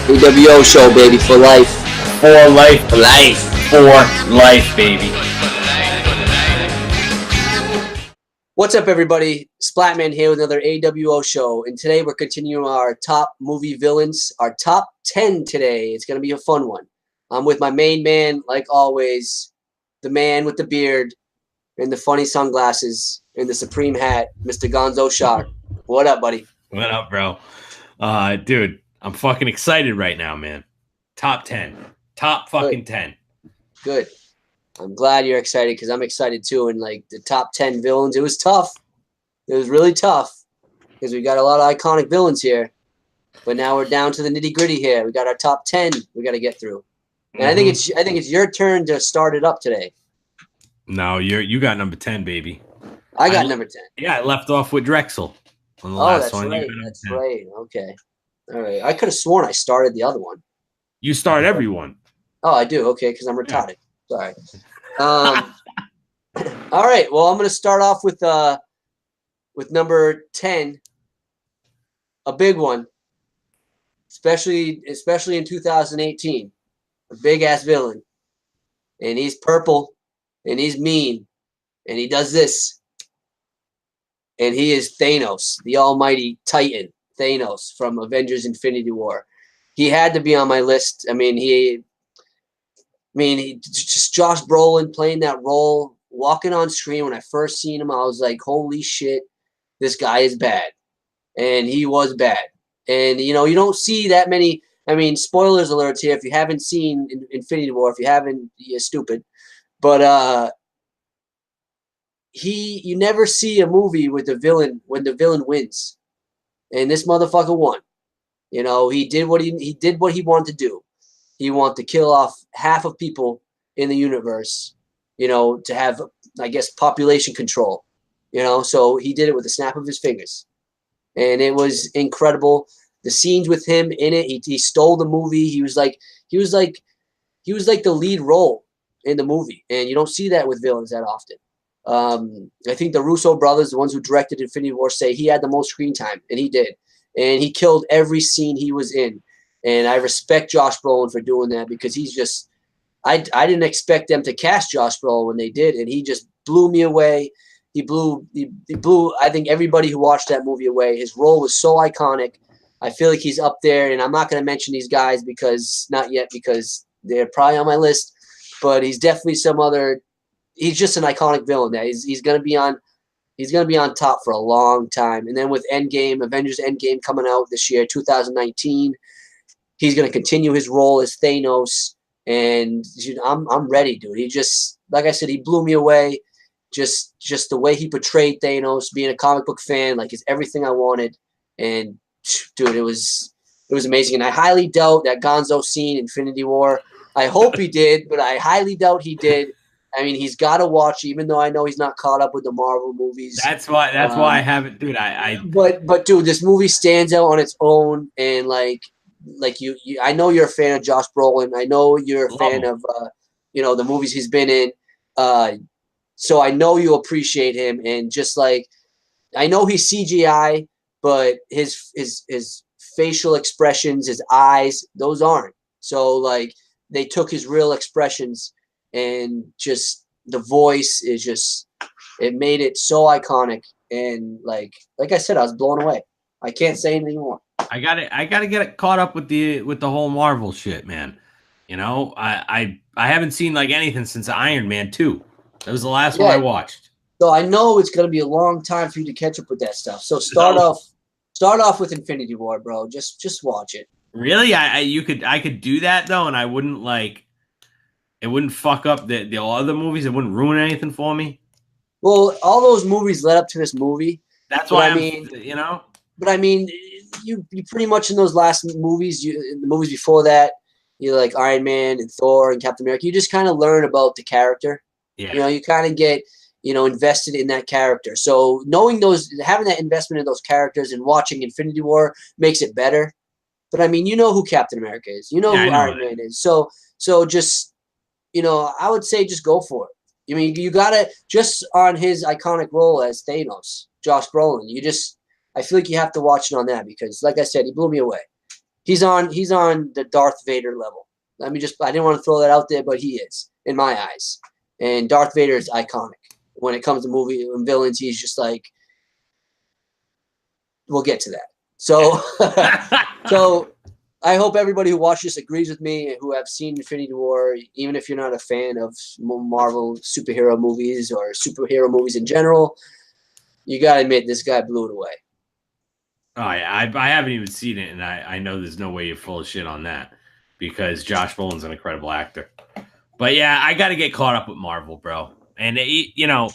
AWO show, baby, for life. For life. For life. For life, baby. What's up, everybody? SplatMan here with another AWO show, and today we're continuing our top movie villains, our top 10 today. It's going to be a fun one. I'm with my main man, like always, the man with the beard and the funny sunglasses and the supreme hat, Mr. Gonzo Shark. What up, buddy? What up, bro? Dude, I'm fucking excited right now, man. Top 10. Top fucking 10. Good. I'm glad you're excited because I'm excited too. And like the top 10 villains, it was tough. It was really tough because we got a lot of iconic villains here. But now we're down to the nitty gritty here. We got our top 10 we got to get through. And I think it's your turn to start it up today. No, you got number 10, baby. I got number 10. Yeah, I left off with Drexel on the last one. Right. That's right. Okay. All right. I could have sworn I started the other one. You start everyone. Oh, I do. Okay, because I'm retarded. Yeah. Sorry. All right. Well, I'm going to start off with number 10, a big one, especially in 2018, a big ass villain, and he's purple, and he's mean, and he does this, and he is Thanos, the almighty Titan. Thanos from Avengers Infinity War. He had to be on my list. I mean, just Josh Brolin playing that role, walking on screen. When I first seen him, I was like, holy shit, this guy is bad. And he was bad. And, you know, you don't see that many. I mean, spoilers alerts here. If you haven't seen Infinity War, if you haven't, you're stupid. But you never see a movie with the villain when the villain wins. And this motherfucker won. You know, he did what he wanted to do. He wanted to kill off half of people in the universe, you know, to have, I guess, population control. You know, so he did it with a snap of his fingers. And it was incredible. The scenes with him in it, he stole the movie. He was like the lead role in the movie. And you don't see that with villains that often. I think the Russo brothers, the ones who directed Infinity War, say he had the most screen time, and he did. And he killed every scene he was in. And I respect Josh Brolin for doing that because he's just – I didn't expect them to cast Josh Brolin when they did, and he just blew me away. He blew I think everybody who watched that movie away. His role was so iconic. I feel like he's up there, and I'm not going to mention these guys because they're probably on my list, but he's definitely some other – he's just an iconic villain. That he's gonna be on top for a long time. And then with Endgame, Avengers Endgame coming out this year, 2019, he's gonna continue his role as Thanos. And I'm ready, dude. He just, like I said, he blew me away. Just the way he portrayed Thanos, being a comic book fan, like, is everything I wanted. And dude, it was amazing. And I highly doubt that Gonzo scene Infinity War. I hope he did, but I highly doubt he did. I mean, he's got to watch, even though I know he's not caught up with the Marvel movies. That's why I haven't, dude. But dude, this movie stands out on its own, and like you I know you're a fan of Josh Brolin. I know you're a fan of the movies he's been in. So I know you appreciate him, and just like I know he's CGI, but his facial expressions, his eyes, those aren't. So like they took his real expressions. And just the voice is just, it made it so iconic. And like I said, I was blown away. I can't say anything more. I gotta get it caught up with the whole Marvel shit, man. You know, I haven't seen like anything since Iron Man 2. That was the last one I watched. So I know it's gonna be a long time for you to catch up with that stuff. So start off with Infinity War, bro. Just watch it. Really? I could do that though, and I wouldn't like. It wouldn't fuck up the other movies. It wouldn't ruin anything for me. Well, all those movies led up to this movie. That's why I mean, you know. But I mean, you pretty much in those last movies, the movies before that, you like Iron Man and Thor and Captain America. You just kind of learn about the character. Yeah. You know, you kind of get invested in that character. So knowing having that investment in those characters and watching Infinity War makes it better. But I mean, you know who Captain America is. You know who Iron Man is. So just. I would say just go for it. I mean, you gotta just on his iconic role as Thanos, Josh Brolin. I feel like you have to watch it on that because, like I said, he blew me away. He's on the Darth Vader level. I didn't want to throw that out there, but he is in my eyes. And Darth Vader is iconic when it comes to movie and villains. He's just like, we'll get to that. So, so I hope everybody who watches this agrees with me, who have seen Infinity War, even if you're not a fan of Marvel superhero movies or superhero movies in general. You got to admit, this guy blew it away. Oh, yeah. I haven't even seen it, and I know there's no way you're full of shit on that because Josh Brolin's an incredible actor. But, yeah, I got to get caught up with Marvel, bro. And, you know,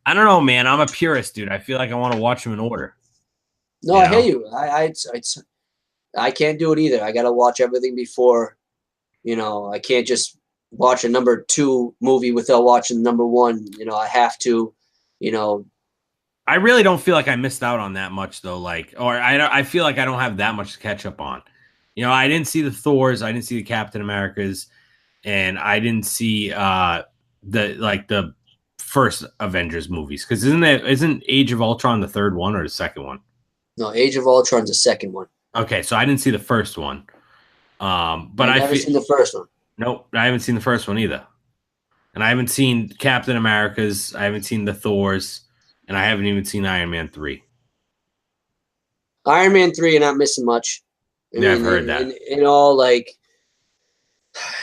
I don't know, man. I'm a purist, dude. I feel like I want to watch them in order. No, I hear you. I can't do it either. I got to watch everything before, you know, I can't just watch a number 2 movie without watching number 1. You know, I have to, you know. I really don't feel like I missed out on that much, though. Like, or I feel like I don't have that much to catch up on. You know, I didn't see the Thors, I didn't see the Captain Americas, and I didn't see the first Avengers movies. Because isn't Age of Ultron the third one or the second one? No, Age of Ultron's the second one. Okay, so I didn't see the first one. But I've never seen the first one. Nope, I haven't seen the first one either. And I haven't seen Captain America's, I haven't seen the Thors, and I haven't even seen Iron Man 3. Iron Man 3, you're not missing much. I've heard that. In all, like,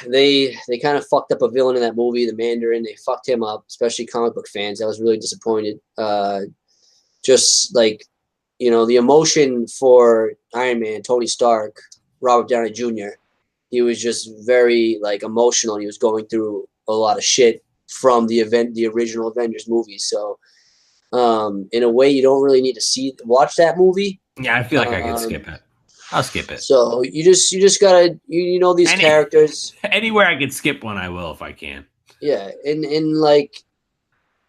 they kind of fucked up a villain in that movie, the Mandarin. They fucked him up, especially comic book fans. I was really disappointed. Just like, you know, the emotion for Iron Man, Tony Stark, Robert Downey Jr., he was just very, like, emotional. He was going through a lot of shit from the original Avengers movies. So, in a way, you don't really need to watch that movie. Yeah, I feel like I could skip it. I'll skip it. So you just gotta you know these characters. Anywhere I can skip one, I will if I can. Yeah, and like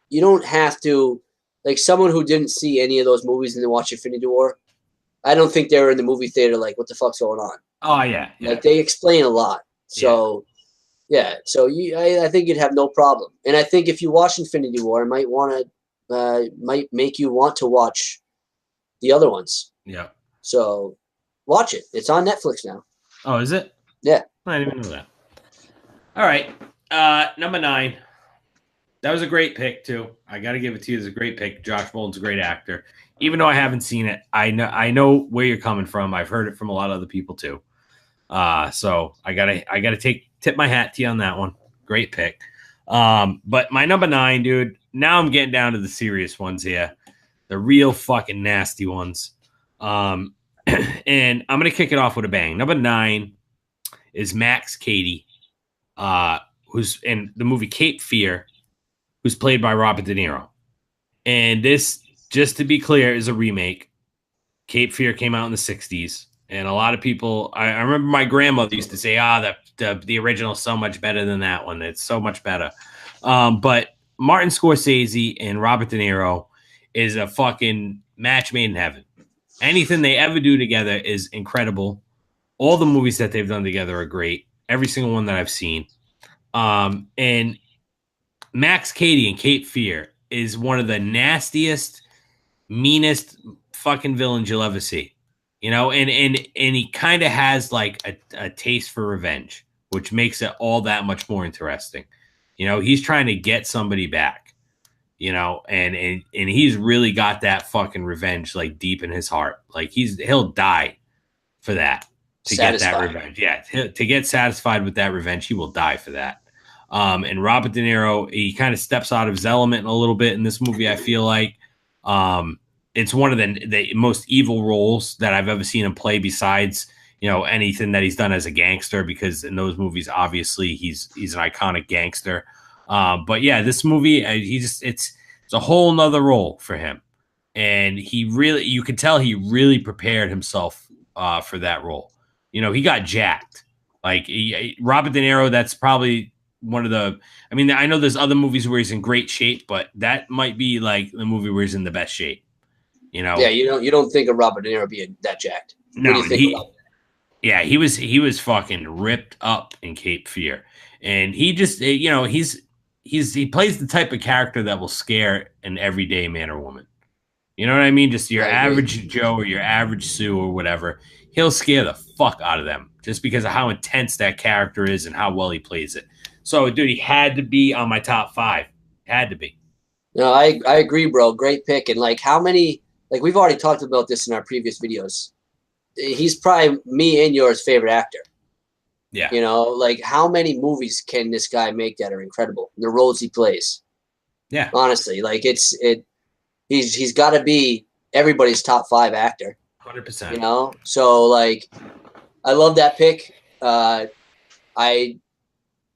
you don't have to, like, someone who didn't see any of those movies and then watch Infinity War. I don't think they were in the movie theater like, what the fuck's going on? Oh yeah. Like, they explain a lot. So so I think you'd have no problem. And I think if you watch Infinity War, it might make you want to watch the other ones. Yeah. So watch it. It's on Netflix now. Oh, is it? Yeah. I didn't even know that. All right. Number 9. That was a great pick, too. I got to give it to you. It's a great pick. Josh Brolin's a great actor. Even though I haven't seen it, I know where you're coming from. I've heard it from a lot of other people, too. So I gotta tip my hat to you on that one. Great pick. But my number 9, dude, now I'm getting down to the serious ones here. The real fucking nasty ones. And I'm going to kick it off with a bang. Number 9 is Max Cady, who's in the movie Cape Fear, who's played by Robert De Niro. And this, just to be clear, is a remake. Cape Fear came out in the 60s. And a lot of people, I remember my grandmother used to say, the original is so much better than that one. It's so much better. But Martin Scorsese and Robert De Niro is a fucking match made in heaven. Anything they ever do together is incredible. All the movies that they've done together are great. Every single one that I've seen. And Max Cady in Cape Fear is one of the nastiest, meanest fucking villains you'll ever see. You know, and he kind of has like a taste for revenge, which makes it all that much more interesting. You know, he's trying to get somebody back, you know, and he's really got that fucking revenge like deep in his heart. Like he'll die for that, to get that revenge. Yeah, to get satisfied with that revenge, he will die for that. And Robert De Niro, he kind of steps out of his element a little bit in this movie, I feel like. It's one of the most evil roles that I've ever seen him play, besides, you know, anything that he's done as a gangster, because in those movies, obviously, he's an iconic gangster. But yeah, this movie, it's a whole nother role for him. And you could tell he really prepared himself for that role. You know, he got jacked. Like Robert De Niro, that's probably one of the, I mean, I know there's other movies where he's in great shape, but that might be like the movie where he's in the best shape. You know? Yeah, you don't think of Robert De Niro being that jacked. No, what do you think about that? Yeah, he was fucking ripped up in Cape Fear. And he just, you know, he's he plays the type of character that will scare an everyday man or woman. You know what I mean? Just your average Joe or your average Sue or whatever. He'll scare the fuck out of them just because of how intense that character is and how well he plays it. So, dude, he had to be on my top 5. Had to be. No, I agree, bro. Great pick. And like how many, like we've already talked about this in our previous videos. He's probably me and yours favorite actor. Yeah. You know, like how many movies can this guy make that are incredible? The roles he plays. Yeah. Honestly, like he's got to be everybody's top 5 actor. 100%. You know, so like I love that pick. I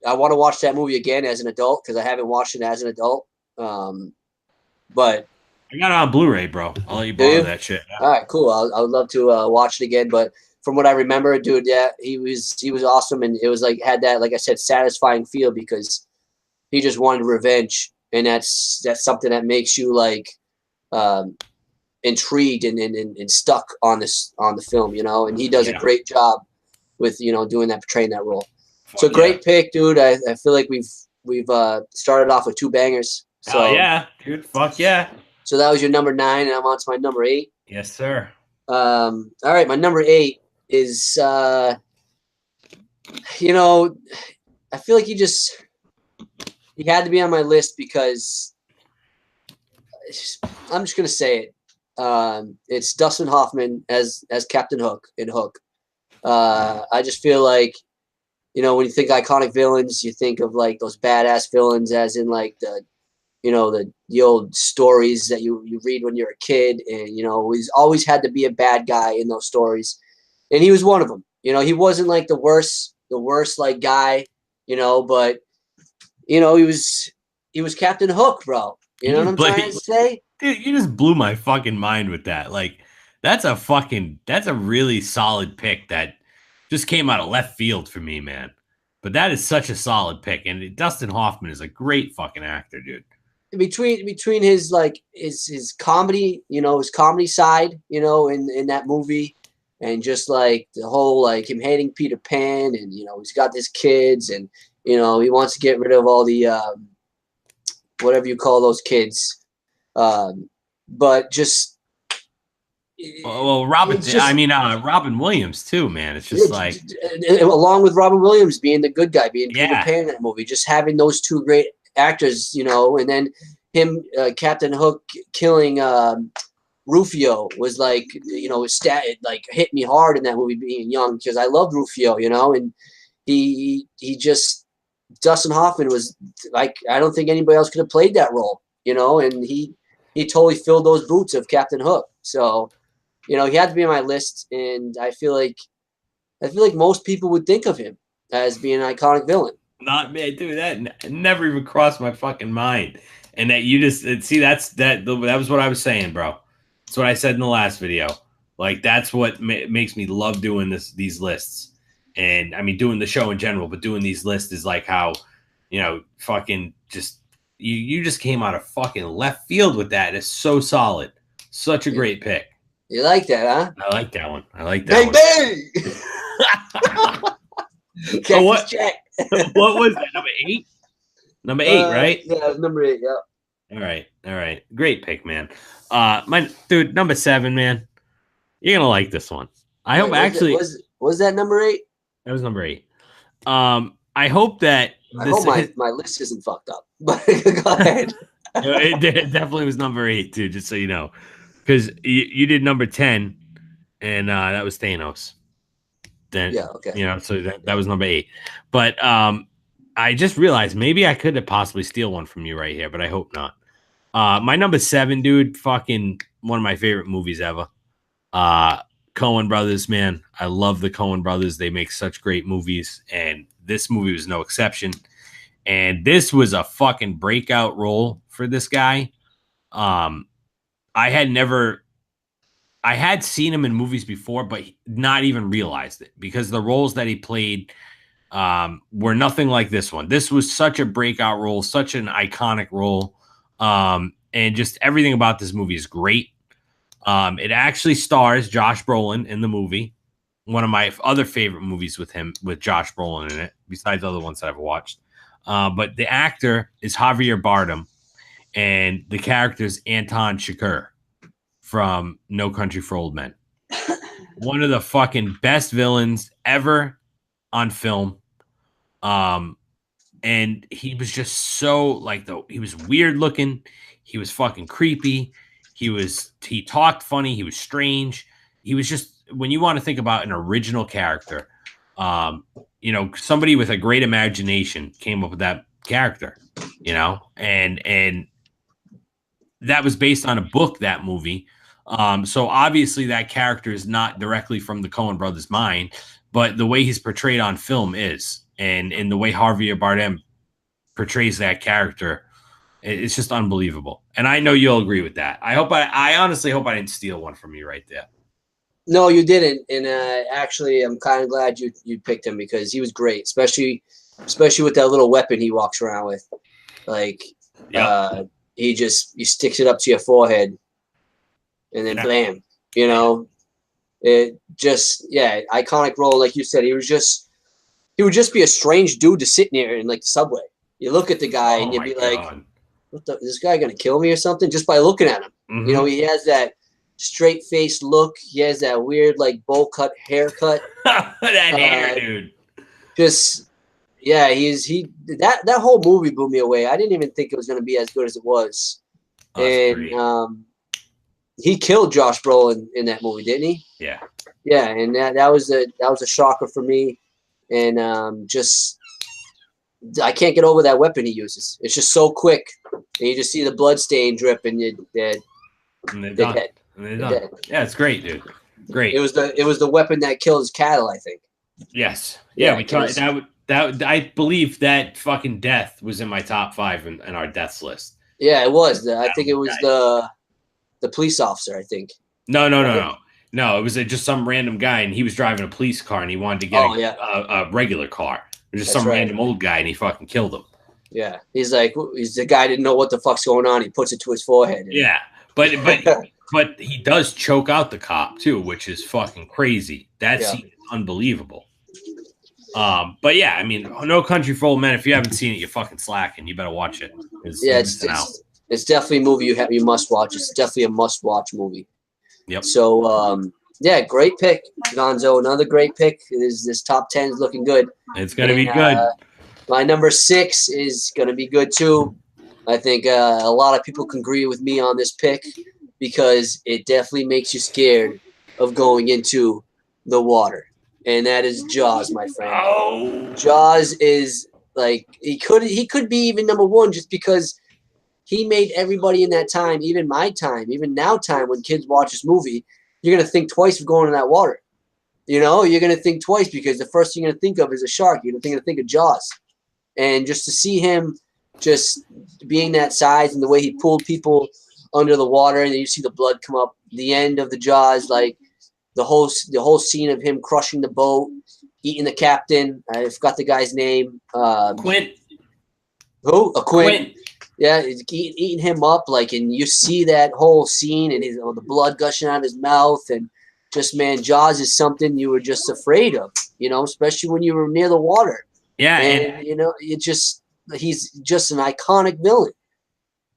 want to watch that movie again as an adult because I haven't watched it as an adult. But I got it on Blu-ray, bro. I'll let you borrow that shit. All right, cool. I would love to watch it again. But from what I remember, dude, yeah, he was awesome, and it was like had that, like I said, satisfying feel because he just wanted revenge, and that's something that makes you like intrigued and stuck on the film, you know. And he does a great job with doing that, portraying that role. So great pick, dude. I feel like we've started off with 2 bangers. So yeah, dude. Fuck yeah. So that was your number 9, and I'm on to my number 8. Yes, sir. All right, my number 8 is I feel like he had to be on my list because I'm just gonna say it. It's Dustin Hoffman as Captain Hook in Hook. I just feel like when you think iconic villains, you think of like those badass villains, as in like the old stories that you read when you're a kid, and he's always had to be a bad guy in those stories, and he was one of them. He wasn't like the worst like guy, but he was Captain Hook, bro. You know what I'm trying to say? Dude, you just blew my fucking mind with that. Like, that's a really solid pick that just came out of left field for me, man. But that is such a solid pick, and Dustin Hoffman is a great fucking actor, dude. Between his like his comedy, his comedy side, in that movie, and just like the whole like him hating Peter Pan, and he's got his kids, and he wants to get rid of all the whatever you call those kids, but just Robin Williams too, man. It's just like along with Robin Williams being the good guy, being Peter Pan in that movie, just having those 2 great actors, and then him, Captain Hook, killing Rufio was like, it like hit me hard in that movie being young because I loved Rufio, and he just Dustin Hoffman was like, I don't think anybody else could have played that role, and he totally filled those boots of Captain Hook. So, he had to be on my list, and I feel like most people would think of him as being an iconic villain. Not me, dude. That never even crossed my fucking mind. And that you just see that was what I was saying, bro. That's what I said in the last video. Like that's what makes me love doing these lists. And I mean, doing the show in general, but doing these lists is like how, fucking just you just came out of fucking left field with that. It's so solid. Such a great pick. You like that, huh? I like that one. I like that one. So what was that? Number 8? Number 8, right? Yeah, it was number 8, yeah. All right. Great pick, man. My dude, number 7, man. You're gonna like this one. I hope actually was that number 8? That was number 8. I hope that I hope my list isn't fucked up. But go ahead. It definitely was number 8, too, just so you know. Because you did number 10, and that was Thanos. Then, yeah, okay. So that was number 8. But I just realized maybe I could have possibly steal one from you right here, but I hope not. My number 7, dude, fucking one of my favorite movies ever. Coen Brothers, man. I love the Coen Brothers. They make such great movies, and this movie was no exception. And this was a fucking breakout role for this guy. I had seen him in movies before, but not even realized it because the roles that he played were nothing like this one. This was such a breakout role, such an iconic role. And just everything about this movie is great. It actually stars Josh Brolin in the movie. One of my other favorite movies with Josh Brolin in it, besides other ones that I've watched. But the actor is Javier Bardem, and the character is Anton Chigurh from No Country for Old Men. One of the fucking best villains ever on film. And he was just so like he was weird looking. He was fucking creepy. He talked funny. He was strange. He was just, when you want to think about an original character, somebody with a great imagination came up with that character, and that was based on a book, that movie. So obviously that character is not directly from the Coen brothers' mind, but the way he's portrayed on film is, and in the way Javier Bardem portrays that character, it's just unbelievable. And I know you'll agree with that. I honestly hope I didn't steal one from you right there. No, you didn't. And actually, I'm kind of glad you picked him, because he was great, especially with that little weapon he walks around with. Like, yep. He sticks it up to your forehead, and then blam. It just, iconic role, like you said. He would just be a strange dude to sit near in like the subway. You look at the guy and you'd be like, is this guy gonna kill me or something? Just by looking at him. Mm-hmm. He has that straight faced look. He has that weird like bowl cut haircut. That hair, dude. Just that whole movie blew me away. I didn't even think it was gonna be as good as it was. And he killed Josh Brolin in that movie, didn't he? Yeah. Yeah, and that was a shocker for me. And I can't get over that weapon he uses. It's just so quick, and you just see the blood stain drip, and they're dead. Yeah, it's great, dude. Great. It was the weapon that killed his cattle, I think. Yes. Yeah, we tried that. I believe that fucking death was in my top 5 in our deaths list. Yeah, it was. I think it was the police officer, I think. No. No, it was just some random guy, and he was driving a police car, and he wanted to get a regular car. It was just some random old guy, and he fucking killed him. Yeah, he's the guy didn't know what the fuck's going on. He puts it to his forehead. Yeah, but he does choke out the cop too, which is fucking crazy. That scene is unbelievable. But yeah, I mean, No Country for Old Men. If you haven't seen it, you're fucking slacking. You better watch it. It's definitely a movie you must watch. It's definitely a must-watch movie. Yep. So, great pick, Gonzo. Another great pick. This top 10 is looking good. It's going to be good. My number 6 is going to be good, too. I think a lot of people can agree with me on this pick, because it definitely makes you scared of going into the water. And that is Jaws, my friend. Oh. Jaws is like, he could be even number 1, just because he made everybody in that time, even my time, even now time, when kids watch this movie, you're going to think twice of going in that water. You're going to think twice, because the first thing you're going to think of is a shark. You're going to think of Jaws. And just to see him just being that size, and the way he pulled people under the water, and then you see the blood come up, the end of the Jaws, like the whole scene of him crushing the boat, eating the captain. I forgot the guy's name. Quint. Who? Quint. Yeah, he's eating him up, and you see that whole scene, and the blood gushing out of his mouth, and just, man, Jaws is something you were just afraid of, especially when you were near the water. Yeah, and he's just an iconic villain.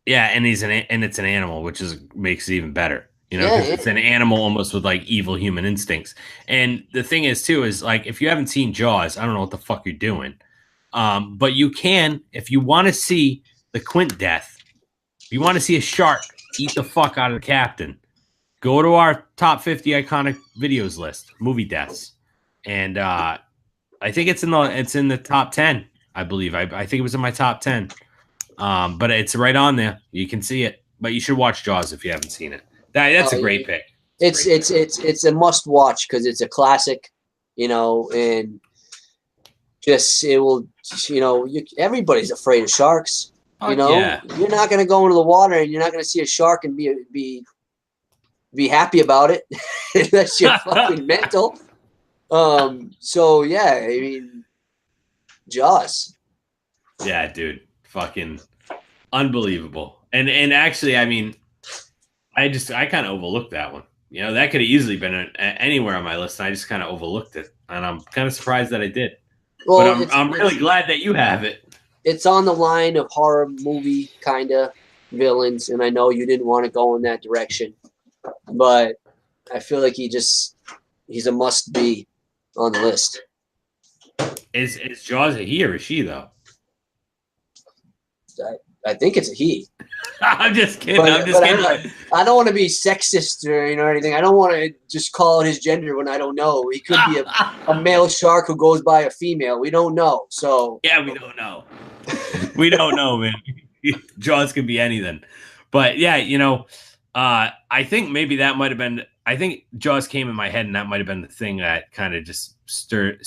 Yeah, and it's an animal, which makes it even better. Because it's an animal almost with like evil human instincts. And the thing is too, is like, if you haven't seen Jaws, I don't know what the fuck you're doing. But you can, if you want to see the Quint death, if you want to see a shark eat the fuck out of the captain, go to our top 50 iconic videos list, movie deaths. And I think it's in the top 10, I believe. I think it was in my top 10. But it's right on there. You can see it. But you should watch Jaws if you haven't seen it. That's a great pick. It's a must watch, because it's a classic, and just it will, everybody's afraid of sharks. You're not going to go into the water, and you're not going to see a shark and be happy about it unless you're fucking mental. So yeah, I mean, Jaws. Yeah, dude, fucking unbelievable. And actually, I mean, I kind of overlooked that one. That could have easily been anywhere on my list. And I just kind of overlooked it, and I'm kind of surprised that I did. Well, but I'm really glad that you have it. it's on the line of horror movie kind of villains, and I know you didn't want to go in that direction, but I feel like he's a must be on the list. Is Jaws a he or a she though? I think it's a he. I'm just kidding. I'm just kidding. I don't want to be sexist or anything. I don't want to just call it his gender when I don't know. He could be a male shark who goes by a female. We don't know. So yeah, we don't know. We don't know, man. Jaws could be anything. But yeah, I think maybe that might have been. I think Jaws came in my head, and that might have been the thing that kind of just steered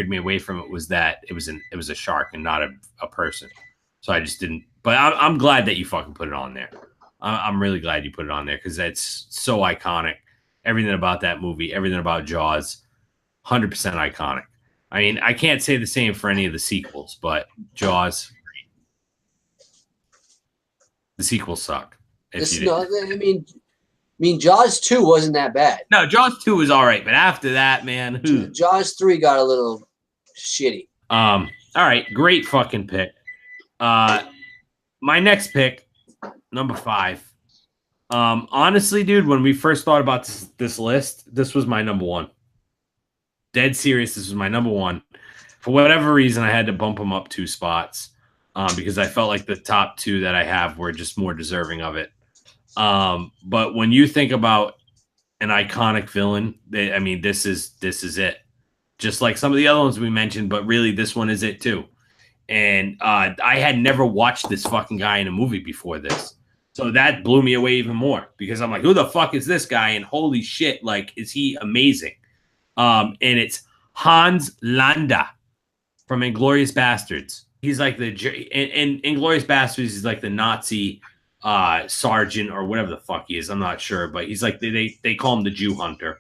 me away from it. Was that it was a shark and not a person. So I just didn't. But I'm glad that you fucking put it on there. I'm really glad you put it on there because that's so iconic. Everything about that movie, everything about Jaws, 100% iconic. I mean, I can't say the same for any of the sequels, but Jaws, the sequels suck. I mean, Jaws 2 wasn't that bad. No, Jaws 2 was all right, but after that, man, Jaws 3 got a little shitty. All right, great fucking pick. My next pick, number 5. Honestly, dude, when we first thought about this list, this was my number 1. Dead serious, this was my number 1. For whatever reason, I had to bump him up 2 spots because I felt like the top 2 that I have were just more deserving of it. But when you think about an iconic villain, this is it. Just like some of the other ones we mentioned, but really this one is it too. And I had never watched this fucking guy in a movie before this. So that blew me away even more because I'm like, who the fuck is this guy? And holy shit, like, is he amazing? And it's Hans Landa from Inglourious Bastards. He's like in Inglourious Bastards, he's like the Nazi sergeant or whatever the fuck he is. I'm not sure, but he's like they call him the Jew hunter.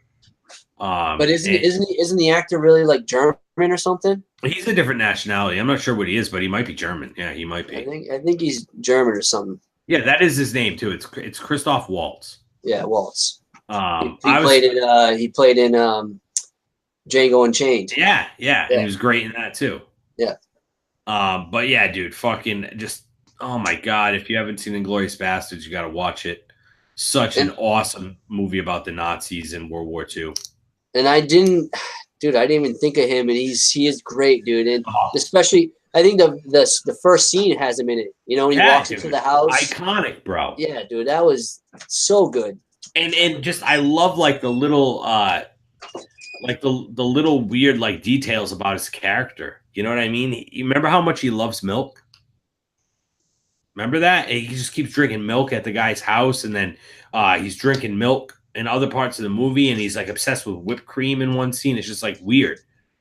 But isn't the actor really like German or something? He's a different nationality. I'm not sure what he is, but he might be German. Yeah, he might be. I think he's German or something. Yeah, that is his name too. It's Christoph Waltz. Yeah, Waltz. He played in Django Unchained. Yeah, and he was great in that too. Yeah. But yeah, dude, fucking just oh my god! If you haven't seen Inglourious Bastards, you got to watch it. Such an awesome movie about the Nazis in World War II. And I didn't even think of him, and he is great, dude. And especially, I think the first scene has him in it. You know, when he walks into the house, iconic, bro. Yeah, dude, that was so good. And just I love like the little the little weird like details about his character. You know what I mean? You remember how much he loves milk? Remember that? He just keeps drinking milk at the guy's house, and then he's drinking milk in other parts of the movie, and he's like obsessed with whipped cream in one scene. It's just like weird.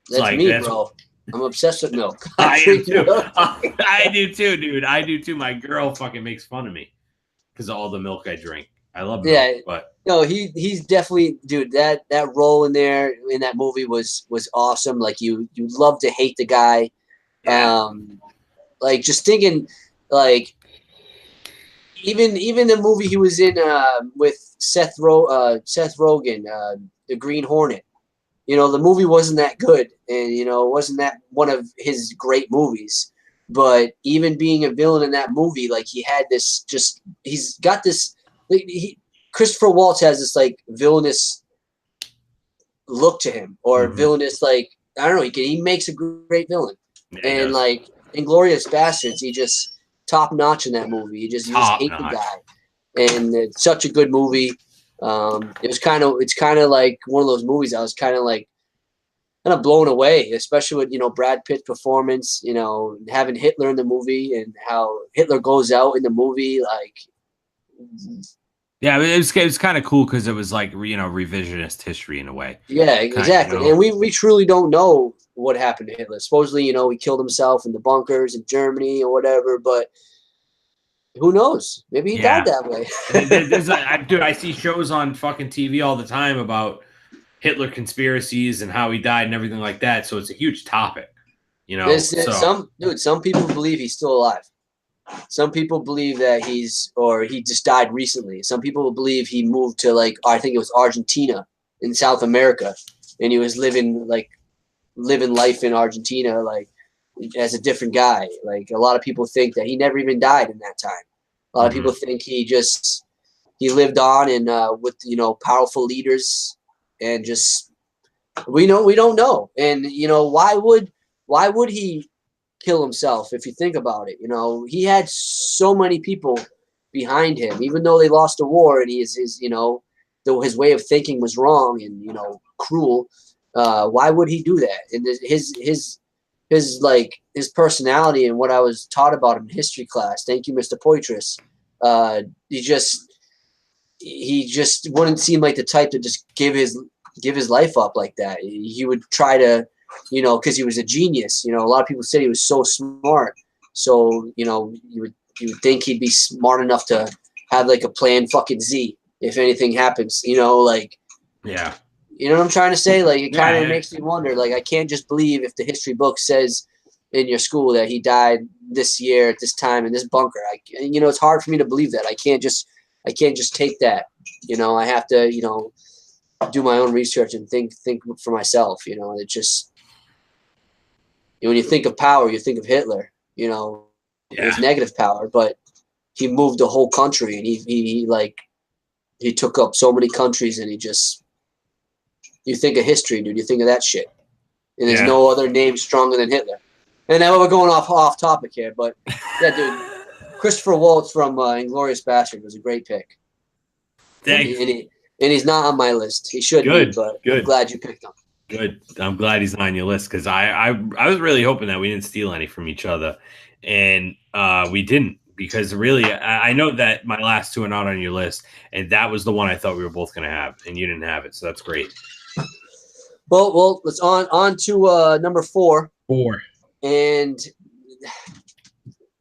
That's me, bro. I'm obsessed with milk. I am too. I do too, dude. I do too. My girl fucking makes fun of me because of all the milk I drink. I love milk, yeah, but no, he's definitely, dude. That role in there in that movie was awesome. Like you love to hate the guy. Yeah. Like just thinking, like even the movie he was in with Seth Rogen, The Green Hornet. You know, the movie wasn't that good, and you know, it wasn't that one of his great movies. But even being a villain in that movie, like he had this, he's got this. Christopher Waltz has this like villainous look to him, or villainous, like I don't know. He makes a great villain, and like Inglourious Bastards, he just top notch in that movie. You just hate the guy, and it's such a good movie. It's kind of like one of those movies I was kind of blown away, especially with Brad Pitt's performance. Having Hitler in the movie and how Hitler goes out in the movie, like. Yeah, it was kind of cool because it was like revisionist history in a way. Yeah, exactly. And we truly don't know what happened to Hitler. Supposedly, he killed himself in the bunkers in Germany or whatever, but who knows? Maybe he died that way. Dude, I see shows on fucking TV all the time about Hitler conspiracies and how he died and everything like that. So it's a huge topic, Some people believe he's still alive. Some people believe that he just died recently. Some people believe he moved to I think it was Argentina in South America, and he was living life in Argentina. as a different guy. Like a lot of people think that he never even died in that time. A lot of people think he lived on and with powerful leaders and just we don't know. And why would he kill himself if you think about it? He had so many people behind him, even though they lost a war and though his way of thinking was wrong and cruel. Why would he do that? And his personality and what I was taught about him in history class. Thank you, Mr. Poitras. He just wouldn't seem like the type to just give his life up like that. He would try to, because he was a genius. A lot of people said he was so smart. So you would think he'd be smart enough to have like a plan fucking Z if anything happens. Yeah. You know what I'm trying to say? Like, it kind of makes me wonder. Like, I can't just believe if the history book says in your school that he died this year at this time in this bunker. It's hard for me to believe that. I can't just take that. I have to, do my own research and think for myself. It just, when you think of power, you think of Hitler. It was negative power, but he moved the whole country, and he took up so many countries, and you think of history, dude. You think of that shit. And there's no other name stronger than Hitler. And now we're going off topic here, but yeah, dude. Christopher Waltz from Inglourious Bastard was a great pick. Thanks. And he's not on my list. He should be, but I'm glad you picked him. Good. I'm glad he's not on your list because I was really hoping that we didn't steal any from each other, and we didn't. Because really, I know that my last two are not on your list, and that was the one I thought we were both going to have, and you didn't have it, so that's great. Well, let's on to number 4. 4. And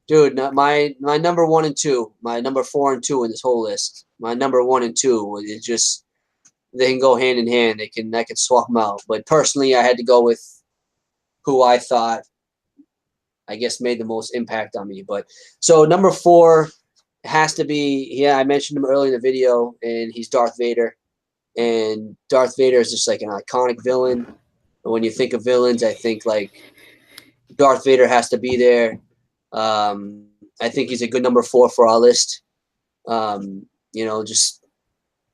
dude, my number 1 and 2, my number 4 and 2 in this whole list. My number 1 and 2 is just they can go hand in hand. I can swap them out. But personally, I had to go with who I thought, I guess, made the most impact on me. But so number 4 has to be, I mentioned him earlier in the video, and he's Darth Vader. And Darth Vader is just like an iconic villain. And when you think of villains, I think like Darth Vader has to be there. I think he's a good number 4 for our list. Just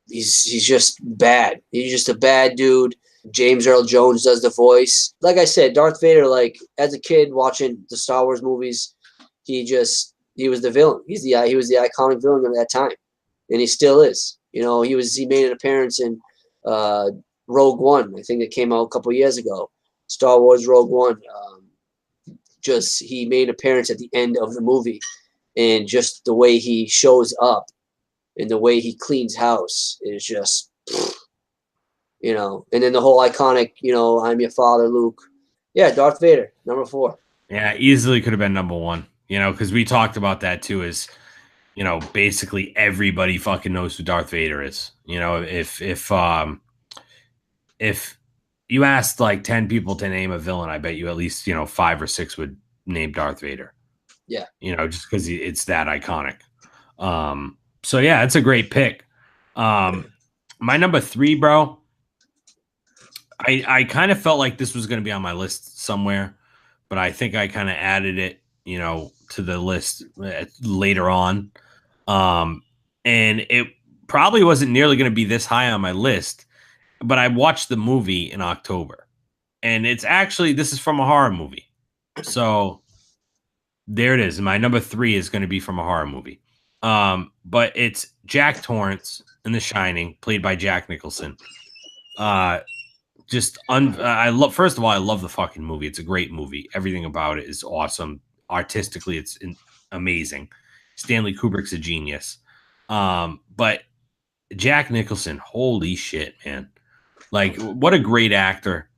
he's just bad. He's just a bad dude. James Earl Jones does the voice. Like I said, Darth Vader, like as a kid watching the Star Wars movies, he was the villain. He was the iconic villain at that time. And he still is. He made an appearance in Rogue One. I think it came out a couple of years ago. Star Wars Rogue One. He made an appearance at the end of the movie, and just the way he shows up and the way he cleans house is just, and then the whole iconic, I'm your father, Luke. Yeah, Darth Vader, number 4. Yeah, easily could have been number 1, because we talked about that too, is, basically everybody fucking knows who Darth Vader is. If you asked like 10 people to name a villain, I bet you at least, 5 or 6 would name Darth Vader. Yeah. Just because it's that iconic. So yeah, it's a great pick. My number 3, bro, I kind of felt like this was going to be on my list somewhere, but I think I kind of added it, to the list later on. And it probably wasn't nearly going to be this high on my list, but I watched the movie in October, and this is from a horror movie. So there it is. My number 3 is going to be from a horror movie. But it's Jack Torrance in The Shining, played by Jack Nicholson. First of all, I love the fucking movie. It's a great movie. Everything about it is awesome. Artistically, it's amazing. Stanley Kubrick's a genius. But Jack Nicholson, holy shit, man. Like, what a great actor,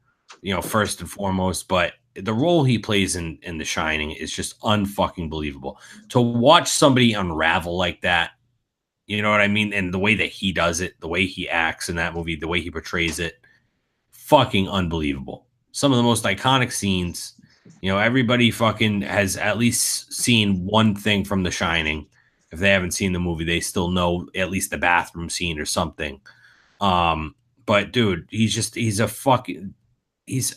first and foremost, but the role he plays in The Shining is just unfucking believable. To watch somebody unravel like that, you know what I mean? And the way that he does it, the way he acts in that movie, the way he portrays it, fucking unbelievable. Some of the most iconic scenes, everybody fucking has at least seen one thing from The Shining. If they haven't seen the movie, they still know at least the bathroom scene or something. But dude, he's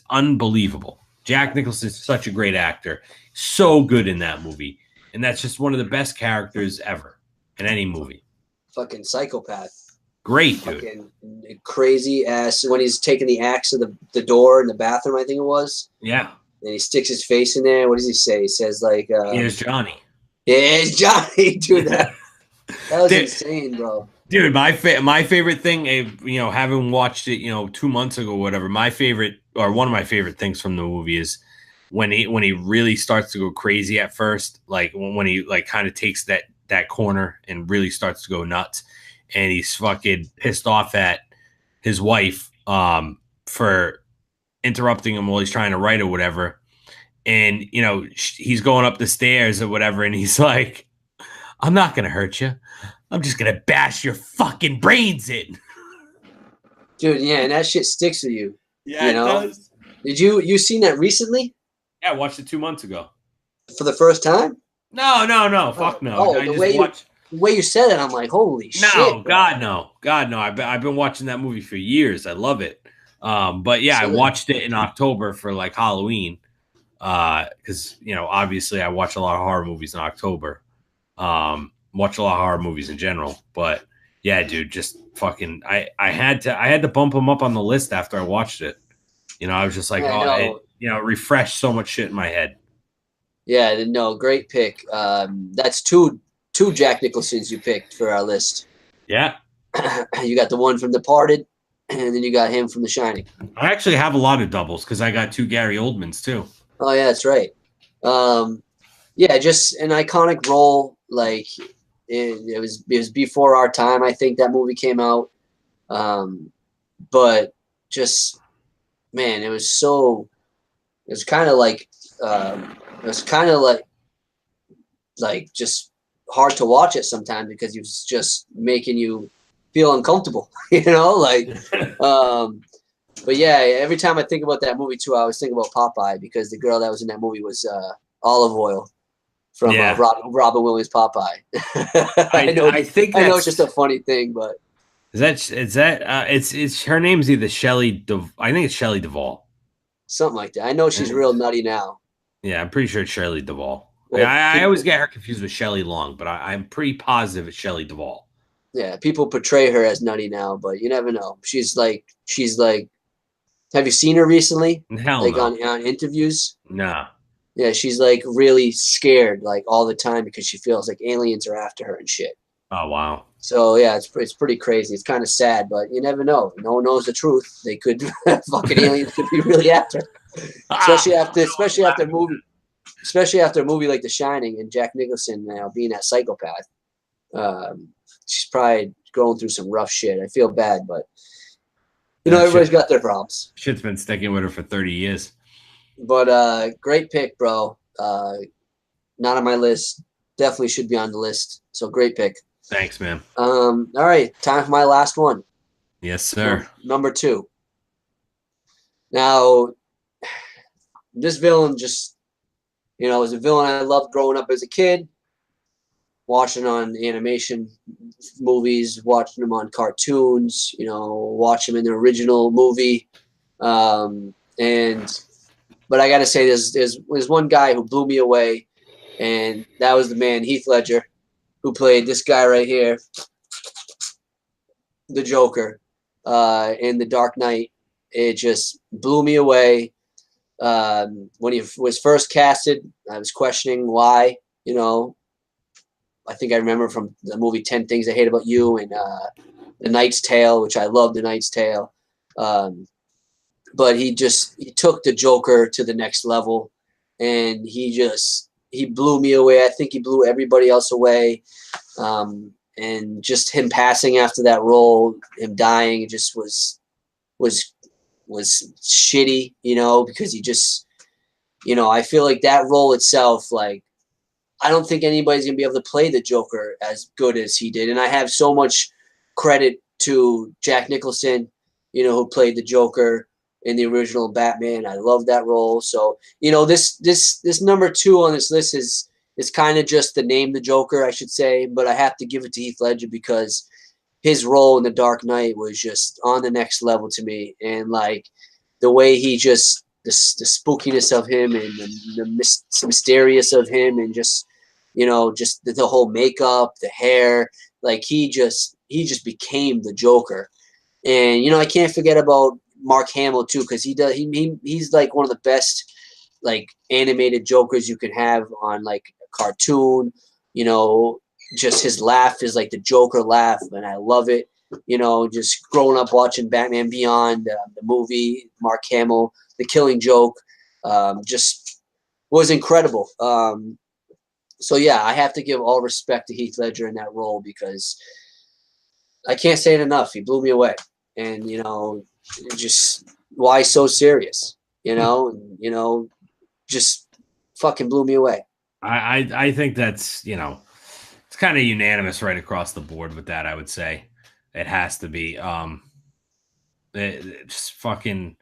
unbelievable. Jack Nicholson's such a great actor. So good in that movie. And that's just one of the best characters ever in any movie. Fucking psychopath. Great, dude. Fucking crazy ass. When he's taking the axe to the door in the bathroom, I think it was. Yeah. And he sticks his face in there. What does he say? He says like, "Here's Johnny." Here's Johnny. Dude, that was insane, bro. Dude, my favorite thing, having watched it, 2 months ago, or whatever. One of my favorite things from the movie is when he really starts to go crazy at first, like when he like kind of takes that corner and really starts to go nuts, and he's fucking pissed off at his wife for interrupting him while he's trying to write or whatever. And, he's going up the stairs or whatever. And he's like, "I'm not going to hurt you. I'm just going to bash your fucking brains in." Dude, yeah. And that shit sticks with you. Yeah, it does. Did you seen that recently? Yeah, I watched it 2 months ago. For the first time? No. Fuck no. Oh, the way you said it, I'm like, holy shit. No, God, no. I've been watching that movie for years. I love it. But yeah, I watched it in October for like Halloween. Because obviously I watch a lot of horror movies in October. Watch a lot of horror movies in general. But yeah, dude, just fucking I had to bump them up on the list after I watched it. I was just like, it refreshed so much shit in my head. Yeah, no, great pick. That's two Jack Nicholsons you picked for our list. Yeah. You got the one from Departed, and then you got him from The Shining. I actually have a lot of doubles because I got 2 Gary Oldmans too. Oh yeah, that's right. Yeah, just an iconic role. Like it was before our time. I think that movie came out. But just man, it was kind of like just hard to watch it sometimes because it was just making you feel uncomfortable, but yeah, every time I think about that movie too, I always think about Popeye because the girl that was in that movie was Olive Oyl from Robin Williams' Popeye. I know it's just a funny thing, but it's her name's either Shelley. I think it's Shelley Duvall. Something like that. I know she's real nutty now. Yeah, I'm pretty sure it's Shelley Duvall. Well, I always get her confused with Shelley Long, but I'm pretty positive it's Shelley Duvall. Yeah, people portray her as nutty now, but you never know. She's like. Have you seen her recently? Hell no. On interviews? Nah. Yeah, she's like really scared like all the time because she feels like aliens are after her and shit. Oh wow. So yeah, it's pretty crazy. It's kind of sad, but you never know. No one knows the truth. They could fucking aliens could be really after her. Especially after a movie like The Shining and Jack Nicholson being that psychopath. She's probably going through some rough shit. I feel bad, but everybody's got their problems. Shit's been sticking with her for 30 years. But great pick, bro. Not on my list. Definitely should be on the list. So great pick. Thanks, man. All right, time for my last one. Yes, sir. Number 2. Now, this villain just, was a villain I loved growing up as a kid. Watching on animation movies, watching them on cartoons, watch them in the original movie. But I got to say, there's one guy who blew me away, and that was the man, Heath Ledger, who played this guy right here, the Joker, in The Dark Knight. It just blew me away. When he was first casted, I was questioning why, I think I remember from the movie 10 Things I Hate About You and The Knight's Tale, which I love The Knight's Tale. But he took the Joker to the next level, and he blew me away. I think he blew everybody else away. And just him passing after that role, him dying, it just was shitty, because he just, I feel like that role itself, like, I don't think anybody's going to be able to play the Joker as good as he did. And I have so much credit to Jack Nicholson, who played the Joker in the original Batman. I love that role. So, this number 2 on this list is kind of just the name the Joker, I should say. But I have to give it to Heath Ledger because his role in The Dark Knight was just on the next level to me. And, like, the way he just the spookiness of him and the mysterious of him, and just just the whole makeup, the hair. Like he just became the Joker. And I can't forget about Mark Hamill too, because he's like one of the best like animated Jokers you can have on like a cartoon. Just his laugh is like the Joker laugh, and I love it. Just growing up watching Batman Beyond, the movie, Mark Hamill, The Killing Joke, just was incredible. So yeah, I have to give all respect to Heath Ledger in that role, because I can't say it enough. He blew me away, and just why so serious, just fucking blew me away. I think that's it's kind of unanimous right across the board with that. I would say it has to be just fucking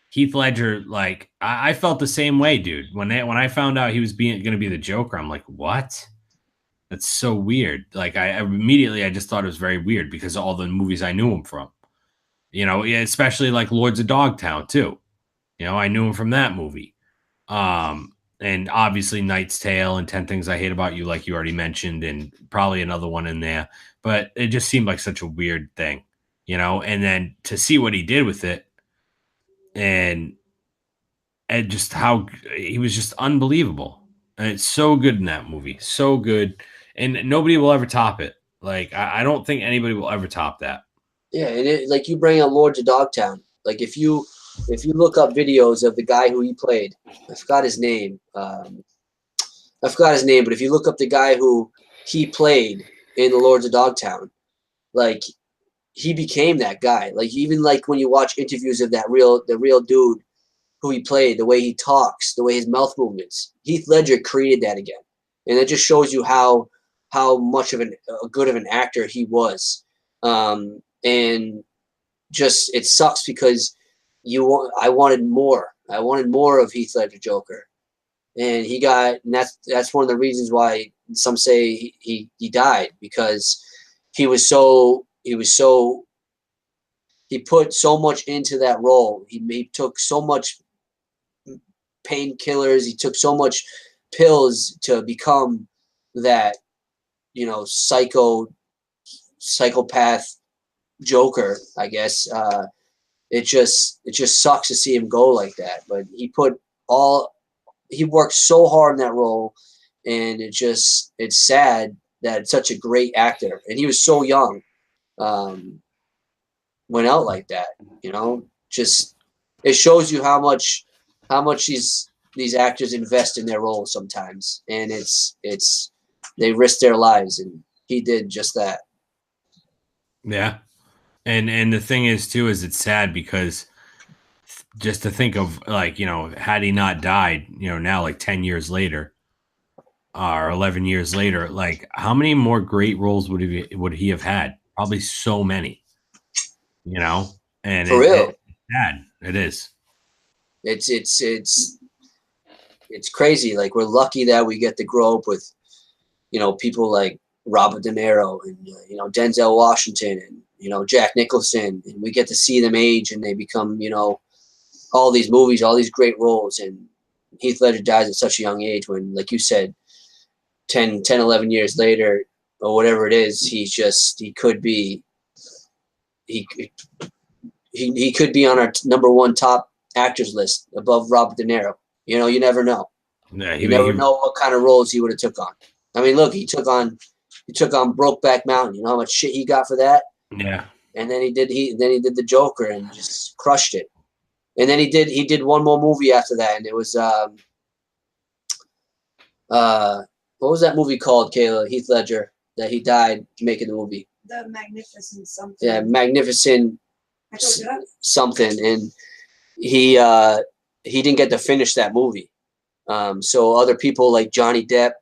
Heath Ledger. Like I felt the same way, dude. When I found out he was going to be the Joker, I'm like, what? That's so weird. Like I immediately just thought it was very weird because of all the movies I knew him from. Especially like Lords of Dogtown too. I knew him from that movie. And obviously Knight's Tale and 10 Things I Hate About You, like you already mentioned, and probably another one in there. But it just seemed like such a weird thing, and then to see what he did with it and just how he was just unbelievable. And it's so good in that movie. So good. And nobody will ever top it. Like, I don't think anybody will ever top that. Yeah, and like you bring up Lords of Dogtown. Like if you look up videos of the guy who he played, I forgot his name. But if you look up the guy who he played in the Lords of Dogtown, like he became that guy. Like even like when you watch interviews of the real dude who he played, the way he talks, the way his mouth movements, Heath Ledger created that again, and it just shows you how much of a good of an actor he was. And just it sucks because I wanted more. I wanted more of Heath Ledger Joker, and and that's one of the reasons why some say he died, because he put so much into that role. He took so much painkillers. He took so much pills to become that psychopath Joker, I guess. It just sucks to see him go like that. But he worked so hard in that role, and it's sad that such a great actor, and he was so young, went out like that. Just it shows you how much these actors invest in their roles sometimes, and they risk their lives, and he did just that. Yeah. And the thing is too, is it's sad because just to think of like, had he not died, now like 10 years later or 11 years later, like how many more great roles would he have had? Probably so many, and For real. It's sad. It is. It's crazy. Like we're lucky that we get to grow up with, people like Robert De Niro and Denzel Washington and Jack Nicholson, and we get to see them age and they become all these movies, all these great roles. And Heath Ledger dies at such a young age, when, like you said, 10 11 years later or whatever it is, he could be on our number one top actors list above Robert De Niro. You never know. Yeah, you never know what kind of roles he would have took on. I mean, look, he took on Brokeback Mountain. You know how much shit he got for that? Yeah. And then he did the Joker and just crushed it. And then he did one more movie after that, and it was what was that movie called, Kayla? Heath Ledger, that he died making the movie. The Magnificent something. Yeah, Magnificent something, and he didn't get to finish that movie. So other people like Johnny Depp,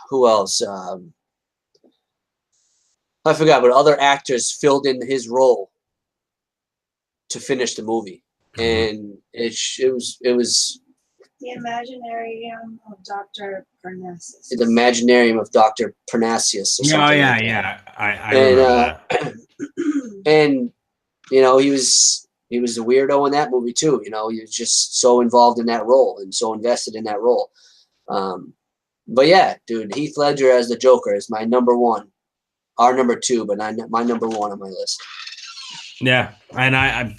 who else? I forgot, but other actors filled in his role to finish the movie, and it was The Imaginarium of Dr. Parnassus. The Imaginarium of Dr. Parnassus. Oh yeah, like yeah. I remember that. And he was He was the weirdo in that movie too. You know, he was just so involved in that role and so invested in that role. But yeah, dude, Heath Ledger as the Joker is my number one. Our number two, but my number one on my list. Yeah, and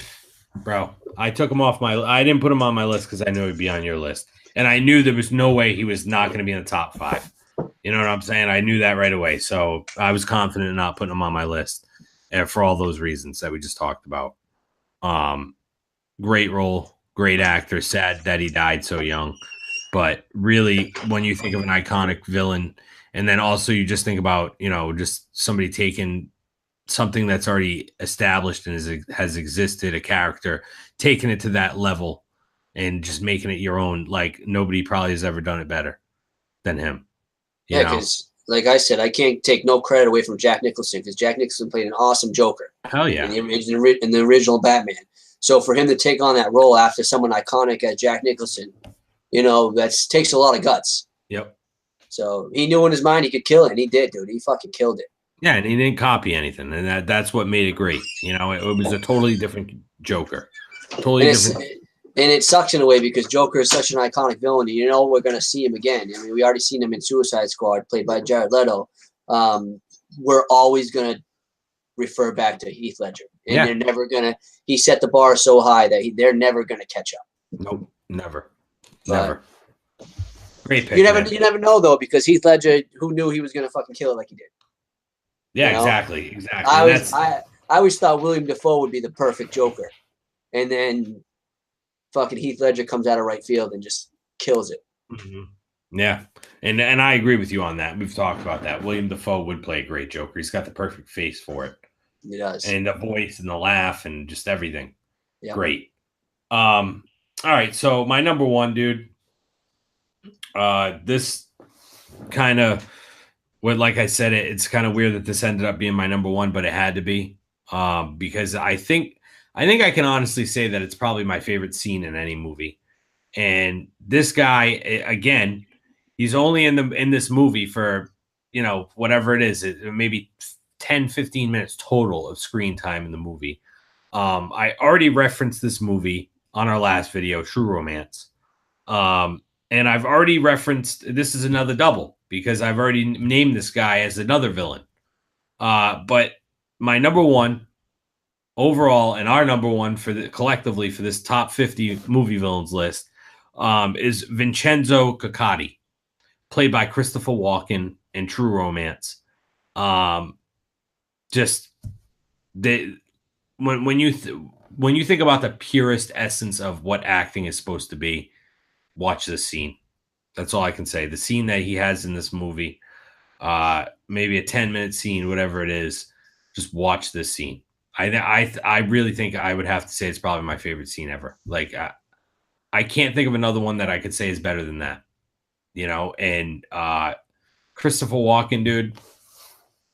bro, I took him off I didn't put him on my list because I knew he'd be on your list, and I knew there was no way he was not going to be in the top 5. You know what I'm saying? I knew that right away, so I was confident in not putting him on my list, for all those reasons that we just talked about. Great role, great actor. Sad that he died so young, but really, when you think of an iconic villain, and then also you just think about, you know, just somebody taking something that's already established and has existed, a character, taking it to that level and just making it your own. Like, nobody probably has ever done it better than him. Yeah, because like I said, I can't take no credit away from Jack Nicholson, because Jack Nicholson played an awesome Joker. Hell yeah. In the original Batman. So for him to take on that role after someone iconic as Jack Nicholson, you know, takes a lot of guts. Yep. So he knew in his mind he could kill it, and he did, dude. He fucking killed it. Yeah, and he didn't copy anything, and that's what made it great. You know, it was a totally different Joker. Totally different. And it sucks in a way, because Joker is such an iconic villain. You know, we're going to see him again. I mean, we already seen him in Suicide Squad, played by Jared Leto. We're always going to refer back to Heath Ledger. And they're never going to – he set the bar so high that they're never going to catch up. Nope, never. Never. Great pick. You never know, though, because Heath Ledger, who knew he was going to fucking kill it like he did? Yeah, you know? Exactly. I always thought William Dafoe would be the perfect Joker. And then fucking Heath Ledger comes out of right field and just kills it. Mm-hmm. Yeah. And I agree with you on that. We've talked about that. William Dafoe would play a great Joker. He's got the perfect face for it. He does. And the voice and the laugh and just everything. Yep. Great. All right. So my number one, dude, this kind of, like I said, it's kind of weird that this ended up being my number one, but it had to be, because I think I can honestly say that it's probably my favorite scene in any movie. And this guy, again, he's only in this movie for, you know, whatever it is, maybe 10, 15 minutes total of screen time in the movie. I already referenced this movie on our last video, True Romance. And I've already referenced, this is another double, because I've already named this guy as another villain. But my number one overall, and our number one collectively for this top 50 movie villains list, is Vincenzo Coccati, played by Christopher Walken in True Romance. When you think about the purest essence of what acting is supposed to be, watch this scene. That's all I can say. The scene that he has in this movie, maybe a 10-minute scene, whatever it is, just watch this scene. I really think I would have to say it's probably my favorite scene ever. Like, I can't think of another one that I could say is better than that. You know, and Christopher Walken, dude,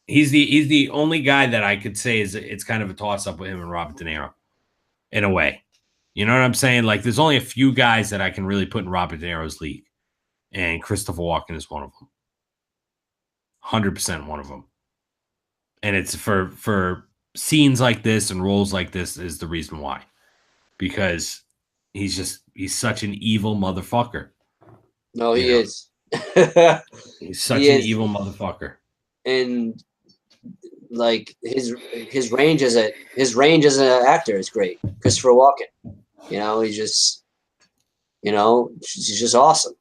he's the only guy that I could say it's kind of a toss-up with him and Robert De Niro, in a way. You know what I'm saying? Like, there's only a few guys that I can really put in Robert De Niro's league, and Christopher Walken is one of them. 100% one of them. And it's for scenes like this and roles like this is the reason why. Because he's such an evil motherfucker. No, he is. He's such an evil motherfucker. And like his range as an actor is great. Christopher Walken. You know, he's just awesome.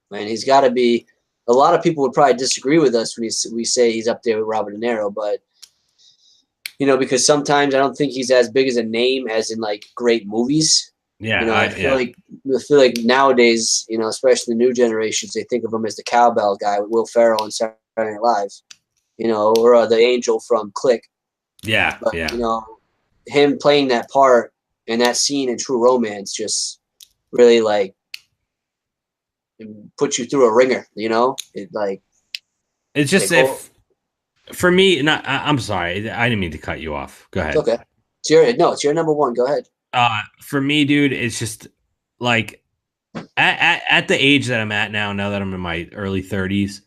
Man, he's got to be. A lot of people would probably disagree with us when we say he's up there with Robert De Niro, but you know, because sometimes I don't think he's as big as a name as in like great movies. Yeah, you know, I feel like nowadays, you know, especially the new generations, they think of him as the cowbell guy with Will Ferrell and Saturday Night Live, you know, or the angel from Click. Yeah, but, you know, him playing that part and that scene in True Romance just really like put you through a ringer. You know, it's just for me. I'm sorry, I didn't mean to cut you off. Go ahead. It's okay. It's your number one. Go ahead. For me, dude, it's just like at the age that I'm at now that I'm in my early 30s,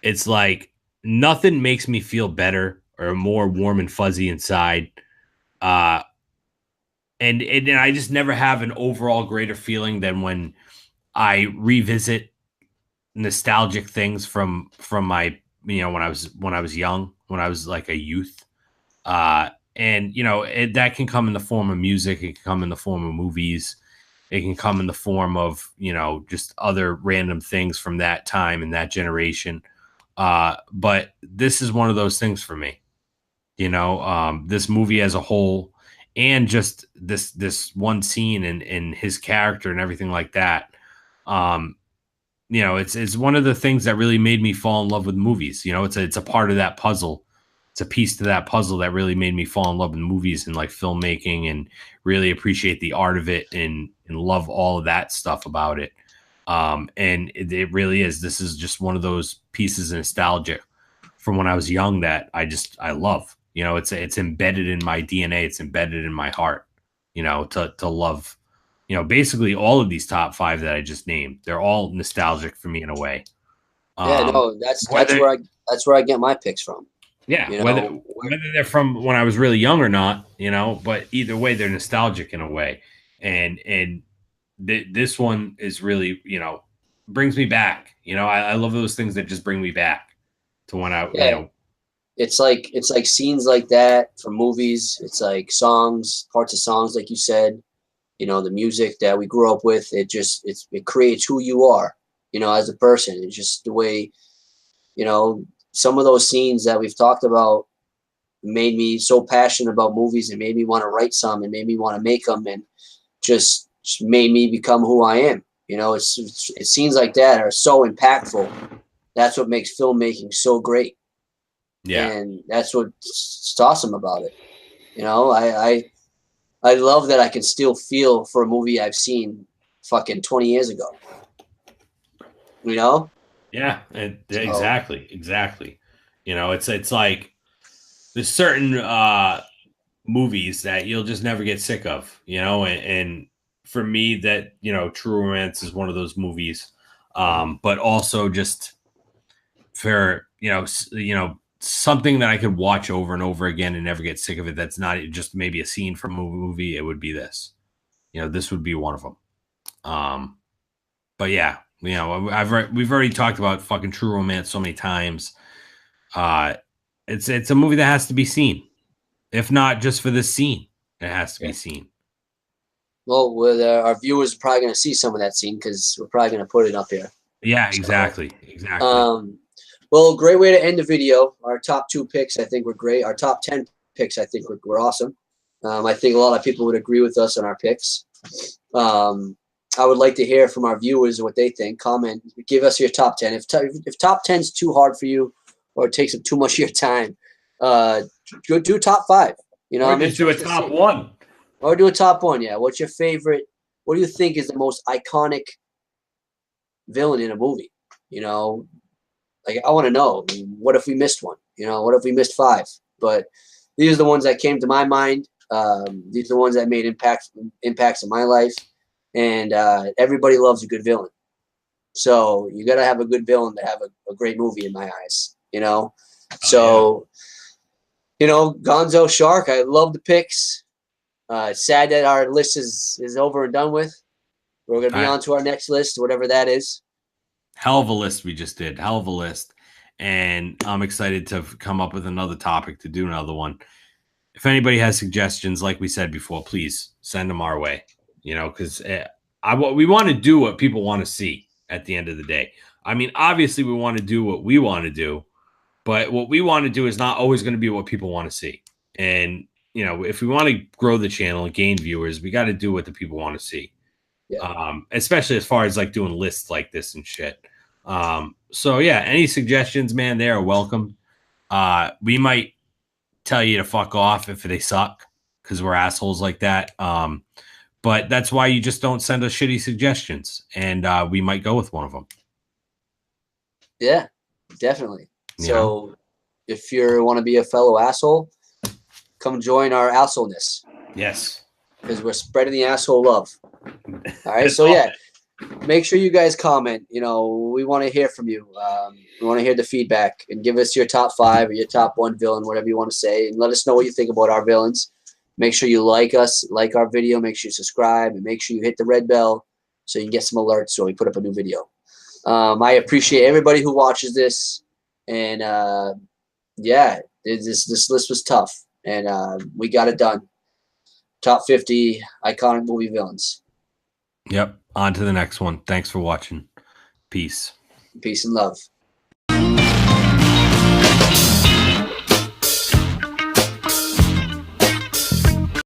it's like nothing makes me feel better or more warm and fuzzy inside. And and I just never have an overall greater feeling than when I revisit nostalgic things from my, you know, when I was young, when I was like a youth. And you know, that can come in the form of music, it can come in the form of movies, it can come in the form of, you know, just other random things from that time and that generation. But this is one of those things for me. You know, this movie as a whole, and just this one scene and his character and everything like that. Um, you know, it's one of the things that really made me fall in love with movies. You know, it's a part of that puzzle. It's a piece to that puzzle that really made me fall in love with movies and like filmmaking, and really appreciate the art of it, and love all of that stuff about it. And it really is. This is just one of those pieces of nostalgia from when I was young that I love. You know, it's embedded in my DNA. It's embedded in my heart. You know, to love. You know, basically all of these top five that I just named, they're all nostalgic for me in a way. Yeah, no, that's where I get my picks from. Yeah, You know, whether they're from when I was really young or not, you know, but either way, they're nostalgic in a way. And this one is really, you know, brings me back. You know, I love those things that just bring me back to when I, yeah, you know, it's like scenes like that from movies. It's like songs, parts of songs, like you said. You know, the music that we grew up with. It creates who you are. You know, as a person. It's just the way. You know, some of those scenes that we've talked about made me so passionate about movies, and made me want to write some, and made me want to make them, and just made me become who I am. You know, it's scenes like that are so impactful. That's what makes filmmaking so great. yeah, And that's what's awesome about it. You know, I love that I can still feel for a movie I've seen fucking 20 years ago. You know? yeah, So, exactly. You know, it's like there's certain movies that you'll just never get sick of, you know, and for me that, you know, True Romance is one of those movies. But also just for, you know, something that I could watch over and over again and never get sick of it. That's not just maybe a scene from a movie. It would be this, you know, this would be one of them. But yeah, you know, we've already talked about fucking True Romance so many times. It's a movie that has to be seen. If not just for this scene, it has to be seen. well, our viewers are probably going to see some of that scene because we're probably going to put it up here. Yeah, exactly. Well, great way to end the video. Our top 2 picks, I think, were great. Our top 10 picks, I think, were awesome. I think a lot of people would agree with us on our picks. I would like to hear from our viewers what they think. Comment, give us your top 10. If top 10 is too hard for you, or it takes up too much of your time, go do top 5. You know, or just do a top 1. Or do a top 1. Yeah. What's your favorite? What do you think is the most iconic villain in a movie? You know, like I want to know. What if we missed one? You know, what if we missed 5? But these are the ones that came to my mind. These are the ones that made impacts in my life. And everybody loves a good villain. So you got to have a good villain to have a great movie in my eyes, you know? So, you know, Gonzo, Shark, I love the picks. It's sad that our list is over and done with. We're going to be on to our next list, whatever that is. Hell of a list we just did. Hell of a list. And I'm excited to come up with another topic to do another one. If anybody has suggestions, like we said before, please send them our way. You know, because we want to do what people want to see at the end of the day. I mean, obviously, we want to do what we want to do, but what we want to do is not always going to be what people want to see. And, you know, if we want to grow the channel and gain viewers, we got to do what the people want to see. Yeah. Especially as far as like doing lists like this and shit. So, yeah, any suggestions, man, they are welcome. We might tell you to fuck off if they suck because we're assholes like that. But that's why you just don't send us shitty suggestions, and we might go with one of them. Yeah, definitely. So if you want to be a fellow asshole, come join our assholeness. Yes. Because we're spreading the asshole love. All right. So, yeah, make sure you guys comment. You know, we want to hear from you. We want to hear the feedback and give us your top 5 or your top 1 villain, whatever you want to say, and let us know what you think about our villains. Make sure you like us, like our video. Make sure you subscribe, and make sure you hit the red bell so you can get some alerts when we put up a new video. I appreciate everybody who watches this, and yeah, this list was tough, and we got it done. Top 50 iconic movie villains. Yep. On to the next one. Thanks for watching. Peace. Peace and love.